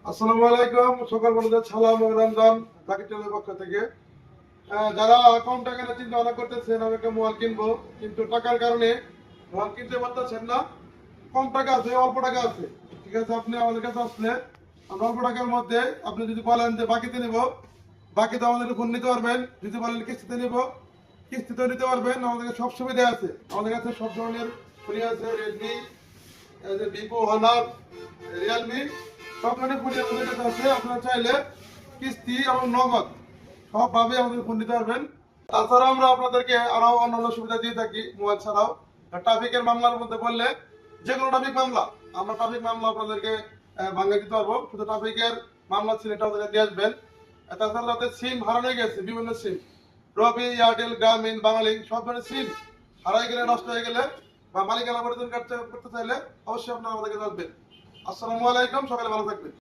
আসসালামু আলাইকুম। সকাল বন্ধুদের সালাম ও রমজান বাকিটেলের পক্ষ থেকে। যারা কম টাকা নিয়ে চিন্তা ভাবনা করতেছেন আমি একটা মোবাইল কিনবো, কিন্তু টাকার কারণে মোবাইল কিনতে পারতেছেন না। কম টাকা আছে, অল্প টাকা আছে, ঠিক আছে। আপনি আমাদের কাছে আসলে আমরা অল্প টাকার মধ্যে, আপনি যদি বলেন যে বাকিতে নিব, বাকিতে আমাদের ফোন নিতে পারবেন। যদি বলেন কিস্তিতে নিব, কিস্তিতেও নিতে পারবেন। আমাদের কাছে সব সুবিধা আছে। আমাদের কাছে সব ধরনের ফোনই আছে, রেডমি, ভিভো, হনার, রিয়েলমি, সব ধরনের ফোন আমাদের কাছে আছে। আপনারা চাইলে কিস্তি এবং নগদ সবভাবে আমাদের ফোন নিতে পারবেন। তাছাড়া আমরা আপনাদেরকে আরো অন্যান্য সুবিধা দিয়ে থাকি মোবাইল ছাড়াও। ট্রাফিকের মামলার মধ্যে বললে, যে কোনো ট্রাফিক মামলা, আমরা ট্রাফিক মামলা আপনাদেরকে ভাঙে দিতে পারবো। শুধু ট্রাফিকের মামলা ছিল এটা আমাদেরকে দিয়ে আসবেন। তাছাড়া যাদের সিম হারানো গেছে, বিভিন্ন সিম, রবি, এয়ারটেল, গ্রামীণ, বাঙালি, সব ধরনের সিম হারাই গেলে, নষ্ট হয়ে গেলে বা মালিকানা পরিবর্তন করতে চাইলে অবশ্যই আপনারা আমাদেরকে জানবেন। আসসালামু আলাইকুম, সকালে ভালো থাকবেন।